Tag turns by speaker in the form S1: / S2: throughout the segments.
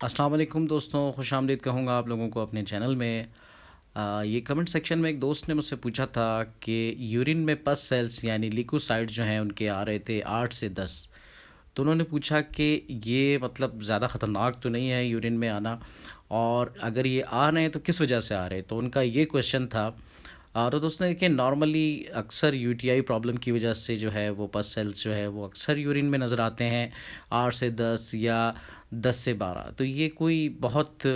S1: अस्सलाम वालेकुम दोस्तों, खुशामदीद कहूँगा आप लोगों को अपने चैनल में। ये कमेंट सेक्शन में एक दोस्त ने मुझसे पूछा था कि यूरिन में पस सेल्स यानी लिकोसाइड जो हैं उनके आ रहे थे 8 से 10। तो उन्होंने पूछा कि ये मतलब ज़्यादा ख़तरनाक तो नहीं है यूरिन में आना, और अगर ये आ रहे हैं तो किस वजह से आ रहे हैं, तो उनका ये क्वेश्चन था। तो दोस्तों देखिए, नॉर्मली अक्सर यूटीआई प्रॉब्लम की वजह से जो है वो पस सेल्स जो है वो अक्सर यूरिन में नज़र आते हैं 8 से 10 या 10 से 12। तो ये कोई बहुत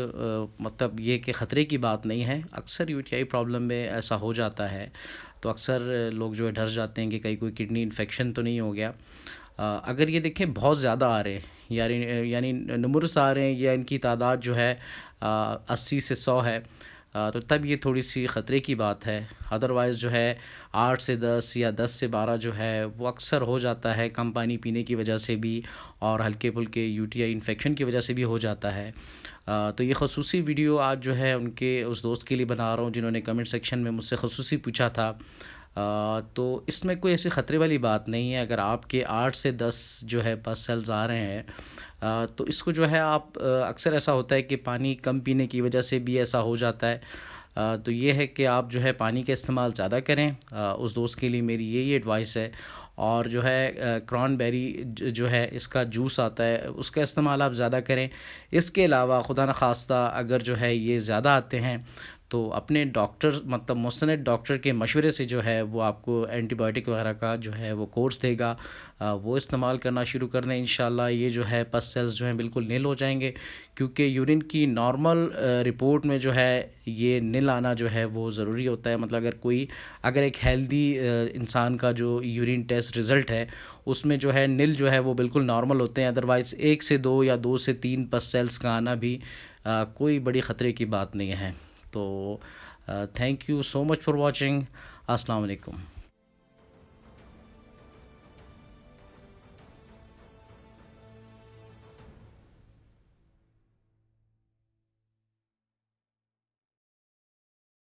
S1: मतलब ये कि ख़तरे की बात नहीं है। अक्सर यूटीआई प्रॉब्लम में ऐसा हो जाता है, तो अक्सर लोग जो है डर जाते हैं कि कहीं कोई किडनी इन्फेक्शन तो नहीं हो गया। अगर ये देखें बहुत ज़्यादा आ रहे हैं, यानी नुमुरस आ रहे हैं, या इनकी तादाद जो है 80 से 100 है, तो तब ये थोड़ी सी ख़तरे की बात है। अदरवाइज़ जो है 8 से 10 या 10 से 12 जो है वो अक्सर हो जाता है कम पानी पीने की वजह से भी, और हल्के फुल्के यूटीआई इन्फेक्शन की वजह से भी हो जाता है। तो ये ख़ुसूसी वीडियो आज जो है उनके उस दोस्त के लिए बना रहा हूँ जिन्होंने कमेंट सेक्शन में मुझसे ख़ुसूसी पूछा था। तो इसमें कोई ऐसी ख़तरे वाली बात नहीं है। अगर आपके 8 से 10 जो है पस सेल्स आ रहे हैं, तो इसको जो है आप अक्सर ऐसा होता है कि पानी कम पीने की वजह से भी ऐसा हो जाता है। तो ये है कि आप जो है पानी का इस्तेमाल ज़्यादा करें। उस दोस्त के लिए मेरी यही एडवाइस है। और जो है क्रॉनबेरी जो है इसका जूस आता है, उसका इस्तेमाल आप ज़्यादा करें। इसके अलावा खुदा न खास्ता अगर जो है ये ज़्यादा आते हैं, तो अपने डॉक्टर मतलब मुस्तनद डॉक्टर के मशवरे से जो है वो आपको एंटीबायोटिक वगैरह का जो है वो कोर्स देगा, वो इस्तेमाल करना शुरू कर दें। इंशाल्लाह ये जो है पस सेल्स जो हैं बिल्कुल नील हो जाएंगे, क्योंकि यूरिन की नॉर्मल रिपोर्ट में जो है ये नील आना जो है वो ज़रूरी होता है। मतलब अगर एक हेल्दी इंसान का जो यूरिन टेस्ट रिज़ल्ट है उसमें जो है नील जो है वो बिल्कुल नॉर्मल होते हैं। अदरवाइज़ 1 से 2 या 2 से 3 पस सेल्स का आना भी कोई बड़ी ख़तरे की बात नहीं है। तो thank you so much for watching. अस्सलाम वालेकुम।